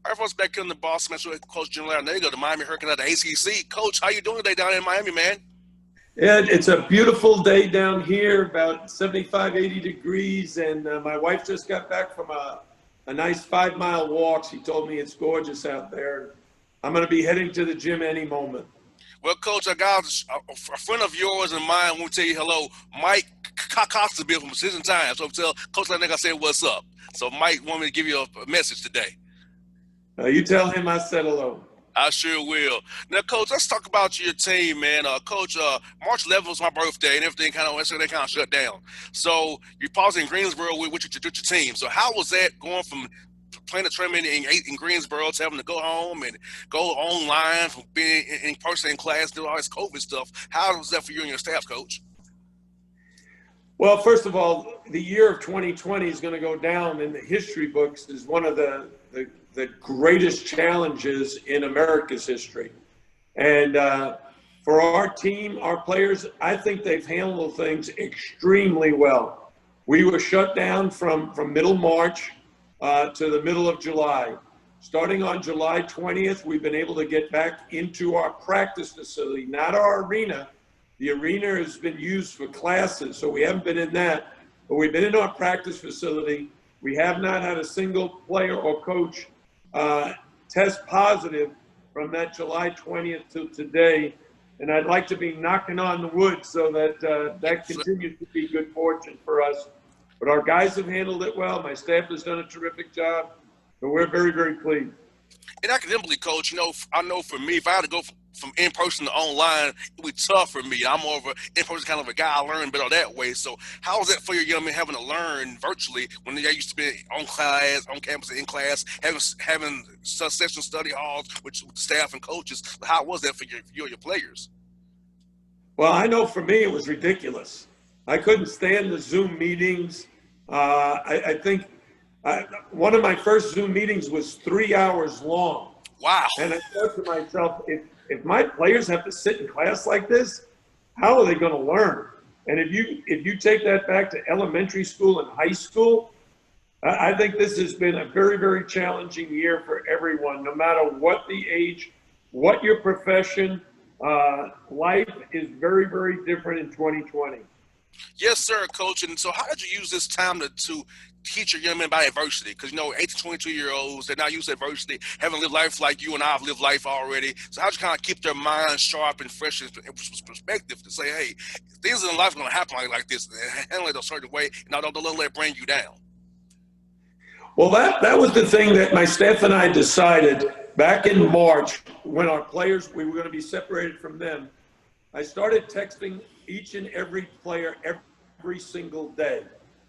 All right, folks, back here in the Bossman show, Coach Jim Larranaga, the Miami Hurricanes at the ACC. Coach, how you doing today down in Miami, man? Yeah, it's a beautiful day down here, about 75, 80 degrees, and my wife just got back from a nice 5-mile walk. She told me it's gorgeous out there. I'm going to be heading to the gym any moment. Well, Coach, I got a friend of yours and mine. I want to tell you hello, Mike Costa Bill from Precision Time. So tell Coach Larranaga I said what's up. So Mike wanted me to give you a message today. You tell him I said hello. I sure will. Now, Coach, let's talk about your team, man. Coach, March 11th was my birthday, and everything kind of shut down. So you're pausing in Greensboro with your team. So how was that going from playing the tournament in Greensboro to having to go home and go online from being in person in class, do all this COVID stuff? How was that for you and your staff, Coach? Well, first of all, the year of 2020 is going to go down in the history books as one of the greatest challenges in America's history. And for our team, our players, I think they've handled things extremely well. We were shut down from middle March to the middle of July. Starting on July 20th, we've been able to get back into our practice facility, not our arena. The arena has been used for classes, so we haven't been in that. But we've been in our practice facility. We have not had a single player or coach test positive from that July 20th to today. And I'd like to be knocking on the wood so that that continues to be good fortune for us. But our guys have handled it well. My staff has done a terrific job. But we're very, very pleased. And academically, Coach, I know for me, if I had to go from in-person to online, it would be tough for me. I'm more of an in-person kind of a guy. I learn better that way. So how is that for your young men having to learn virtually when they used to be on campus, in class, having session study halls with staff and coaches? How was that for you and your players? Well, I know for me it was ridiculous. I couldn't stand the Zoom meetings. I think one of my first Zoom meetings was 3 hours long. Wow. And I thought to myself, if my players have to sit in class like this, how are they going to learn? And if you take that back to elementary school and high school, I think this has been a very, very challenging year for everyone, no matter what the age, what your profession. Life is very, very different in 2020. Yes, sir, Coach. And so how did you use this time to teach your young men about adversity? Because, 18 to 22-year-olds, they're not used to adversity, haven't lived life like you and I have lived life already. So how did you kind of keep their minds sharp and fresh in perspective to say, hey, things in life are going to happen like this, and handle it a certain way, and don't let it bring you down? Well, that was the thing that my staff and I decided back in March when our players, we were going to be separated from them. I started texting each and every player every single day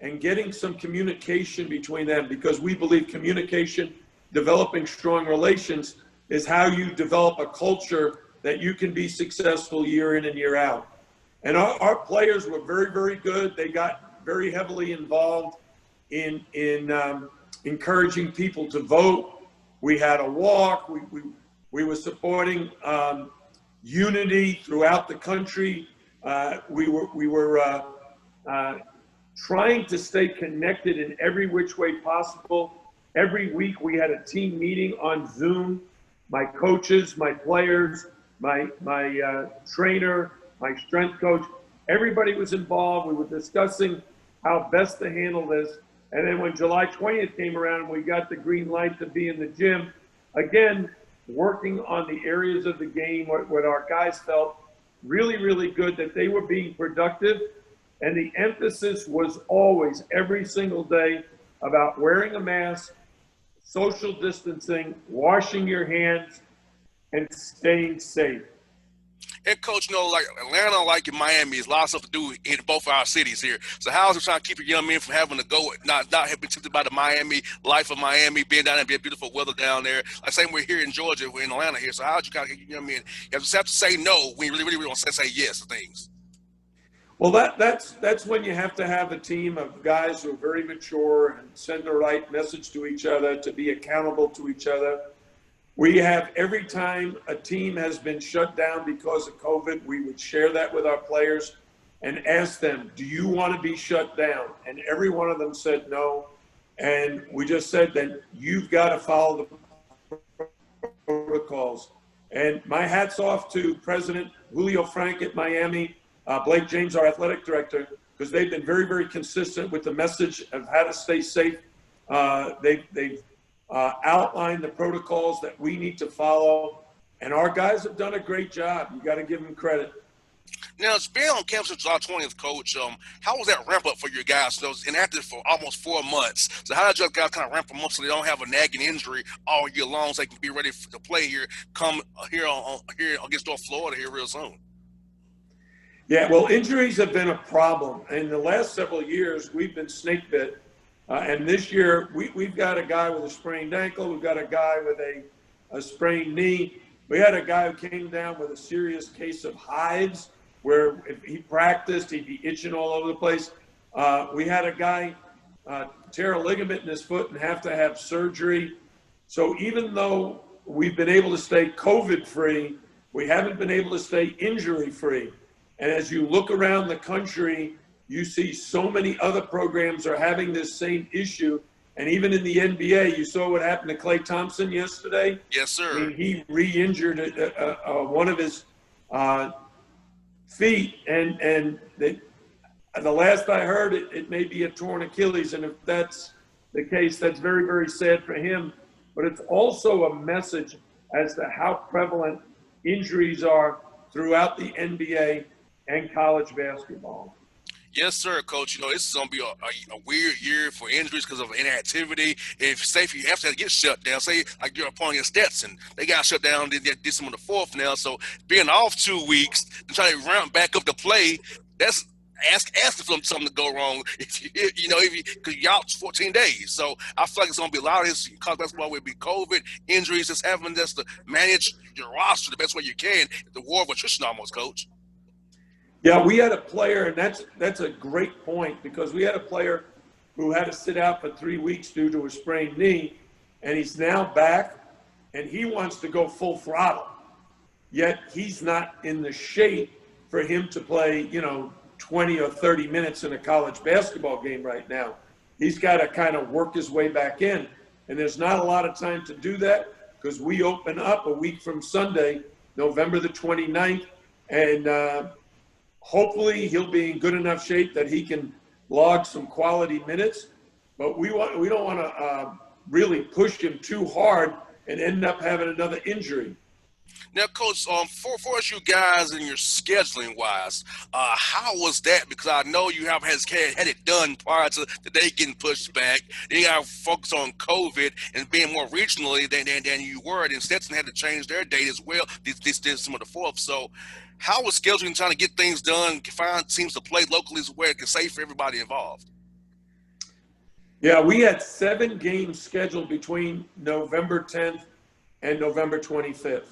and getting some communication between them, because we believe communication, developing strong relations, is how you develop a culture that you can be successful year in and year out. And our players were very, very good. They got very heavily involved in encouraging people to vote. We had a walk. We were supporting unity throughout the country. We were trying to stay connected in every which way possible. Every week we had a team meeting on Zoom. My coaches, my players, my trainer, my strength coach, everybody was involved. We were discussing how best to handle this. And then when July 20th came around, we got the green light to be in the gym. Again, working on the areas of the game what our guys felt really, really good, that they were being productive. And the emphasis was always, every single day, about wearing a mask, social distancing, washing your hands, and staying safe. And Coach, like Atlanta, like in Miami, is a lot of stuff to do in both our cities here. So how is it trying to keep your young men from having to go, not have been tempted by the Miami life of Miami, being down there, being beautiful weather down there? Like same way here in Georgia, we're in Atlanta here. So how did you kind of get your young men? You have to say no when you really, really want to say yes to things. Well, that's when you have to have a team of guys who are very mature and send the right message to each other, to be accountable to each other. We have, every time a team has been shut down because of COVID, we would share that with our players and ask them, do you want to be shut down? And every one of them said no. And we just said that you've got to follow the protocols. And my hat's off to President Julio Frank at Miami, Blake James, our athletic director, because they've been very, very consistent with the message of how to stay safe. They've outlined the protocols that we need to follow, and our guys have done a great job. You got to give them credit. Now, it's been on campus since July 20th, Coach. How was that ramp up for your guys? So it was inactive for almost 4 months. So how did your guys kind of ramp them up so they don't have a nagging injury all year long, so they can be ready to play here, come here here against North Florida here real soon? Yeah, well, injuries have been a problem. In the last several years, we've been snake bit. And this year, we've got a guy with a sprained ankle. We've got a guy with a sprained knee. We had a guy who came down with a serious case of hives, where if he practiced, he'd be itching all over the place. We had a guy tear a ligament in his foot and have to have surgery. So even though we've been able to stay COVID-free, we haven't been able to stay injury-free. And as you look around the country, you see so many other programs are having this same issue. And even in the NBA, you saw what happened to Klay Thompson yesterday. Yes, sir. I mean, he re-injured one of his feet, and the last I heard, it may be a torn Achilles. And if that's the case, that's very, very sad for him. But it's also a message as to how prevalent injuries are throughout the NBA and college basketball. Yes, sir, Coach. You know, this is going to be a weird year for injuries because of inactivity. If safety you have to get shut down, say like your opponent against Stetson, they got shut down December the 4th now. So being off 2 weeks and trying to ramp back up to play, that's asking for something to go wrong. Because you're out 14 days. So I feel like it's going to be a lot of this college basketball will be COVID, injuries, just having just to manage your roster the best way you can. The war of attrition almost, Coach. Yeah, we had a player, and that's a great point, because we had a player who had to sit out for 3 weeks due to a sprained knee, and he's now back, and he wants to go full throttle. Yet he's not in the shape for him to play, 20 or 30 minutes in a college basketball game right now. He's got to kind of work his way back in, and there's not a lot of time to do that because we open up a week from Sunday, November the 29th, and hopefully he'll be in good enough shape that he can log some quality minutes, but we don't want to really push him too hard and end up having another injury. Now, Coach, for you guys and your scheduling wise, how was that? Because I know you have had it done prior to the day getting pushed back. Then you got to focus on COVID and being more regionally than you were. And Stetson had to change their date as well. This December the 4th. So, how was scheduling trying to get things done, find teams to play locally where it can save for everybody involved? Yeah, we had 7 games scheduled between November 10th and November 25th.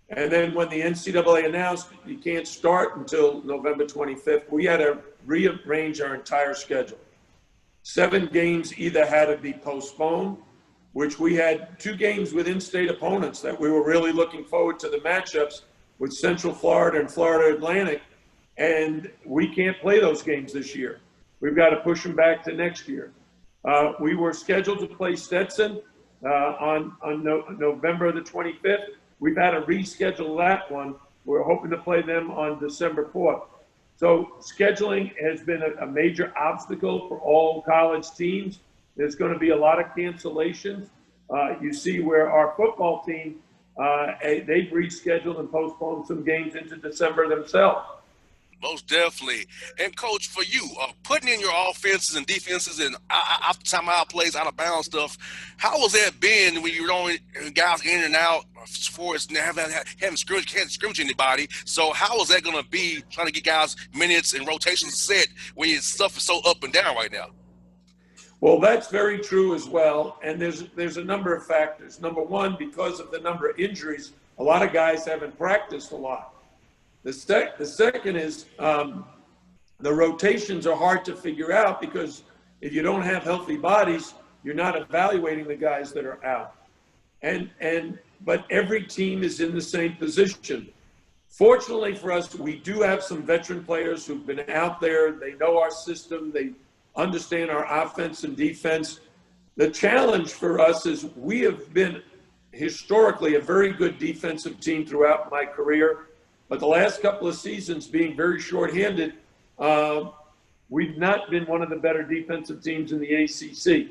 And then when the NCAA announced you can't start until November 25th, we had to rearrange our entire schedule. 7 games either had to be postponed, which we had 2 games with in-state opponents that we were really looking forward to the matchups with Central Florida and Florida Atlantic, and we can't play those games this year. We've got to push them back to next year. We were scheduled to play Stetson on November the 25th. We've had to reschedule that one. We're hoping to play them on December 4th. So scheduling has been a major obstacle for all college teams. There's going to be a lot of cancellations. You see where our football team, they've rescheduled and postponed some games into December themselves. Most definitely. And, Coach, for you, putting in your offenses and defenses and out plays, out of bounds stuff, how has that been when you're only guys in and out for us haven't scrimmaged anybody? So how is that going to be trying to get guys minutes and rotations set when your stuff is so up and down right now? Well, that's very true as well. And there's a number of factors. Number one, because of the number of injuries, a lot of guys haven't practiced a lot. The second is the rotations are hard to figure out because if you don't have healthy bodies, you're not evaluating the guys that are out. But every team is in the same position. Fortunately for us, we do have some veteran players who've been out there. They know our system. They understand our offense and defense. The challenge for us is we have been historically a very good defensive team throughout my career, but the last couple of seasons being very shorthanded, we've not been one of the better defensive teams in the ACC.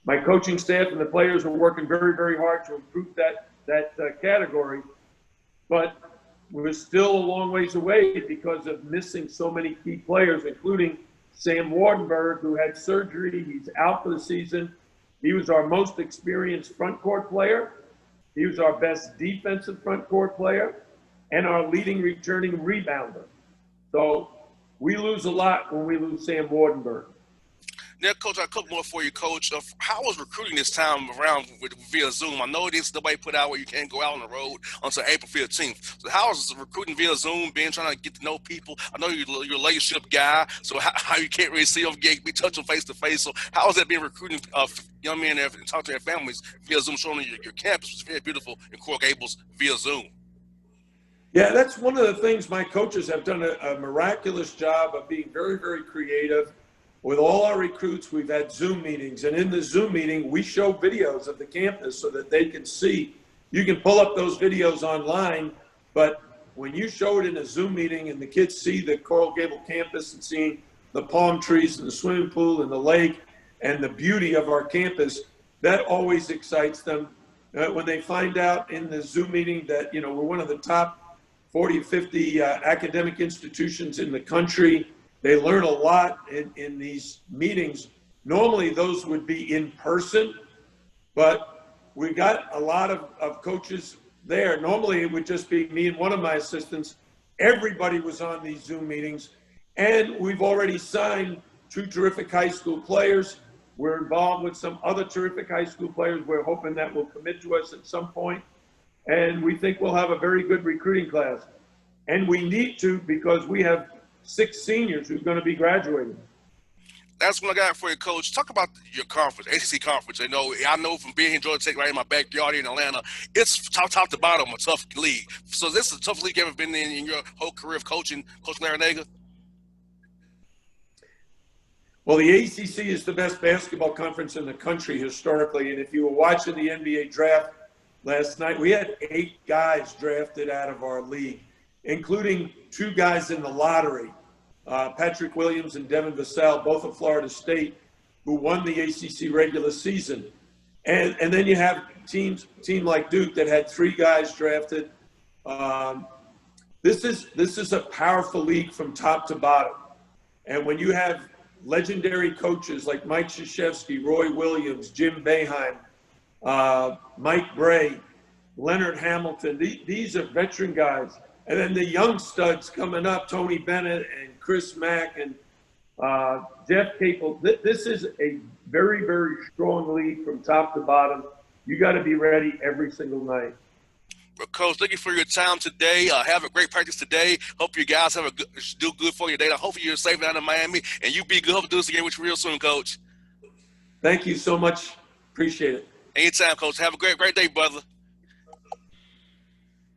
My coaching staff and the players are working very, very hard to improve that category, but we're still a long ways away because of missing so many key players, including Sam Wardenberg, who had surgery. He's out for the season. He was our most experienced front court player. He was our best defensive front court player and our leading returning rebounder. So we lose a lot when we lose Sam Wardenberg. Now, Coach, I have a couple more for you, Coach. How was recruiting this time around via Zoom? I know this is the way put out where you can't go out on the road until April 15th. So how is recruiting via Zoom, being trying to get to know people? I know you're a relationship guy, so how you can't really see them, be touching face to face. So how is that being recruiting young men and talk to their families via Zoom, showing your campus is very beautiful in Coral Gables via Zoom? Yeah, that's one of the things my coaches have done a miraculous job of being very, very creative. With all our recruits, we've had Zoom meetings, and in the Zoom meeting, we show videos of the campus so that they can see. You can pull up those videos online, but when you show it in a Zoom meeting and the kids see the Coral Gable campus and seeing the palm trees and the swimming pool and the lake and the beauty of our campus, that always excites them. When they find out in the Zoom meeting that, we're one of the top 40 or 50 academic institutions in the country, they learn a lot in these meetings. Normally, those would be in person, but we got a lot of coaches there. Normally, it would just be me and one of my assistants. Everybody was on these Zoom meetings, and we've already signed 2 terrific high school players. We're involved with some other terrific high school players. We're hoping that will commit to us at some point, and we think we'll have a very good recruiting class. And we need to, because we have 6 seniors who's going to be graduating. That's what I got for you, Coach. Talk about your conference, ACC conference. I know from being here in Georgia Tech, right in my backyard here in Atlanta, it's top to bottom a tough league. So this is the toughest league you ever been in your whole career of coaching, Coach Larranaga? Well, the ACC is the best basketball conference in the country historically, and if you were watching the NBA draft last night, we had 8 guys drafted out of our league, including 2 guys in the lottery, Patrick Williams and Devin Vassell, both of Florida State, who won the ACC regular season. And then you have team like Duke that had 3 guys drafted. This is a powerful league from top to bottom. And when you have legendary coaches like Mike Krzyzewski, Roy Williams, Jim Boeheim, Mike Bray, Leonard Hamilton, these are veteran guys. And then the young studs coming up, Tony Bennett and Chris Mack and Jeff Capel. This is a very, very strong league from top to bottom. You got to be ready every single night. Well, Coach, thank you for your time today. Have a great practice today. Hope you guys do good for your day. Hopefully you're safe down in Miami, and you be good. Hope to do this again with you real soon, Coach. Thank you so much. Appreciate it. Anytime, Coach. Have a great day, brother.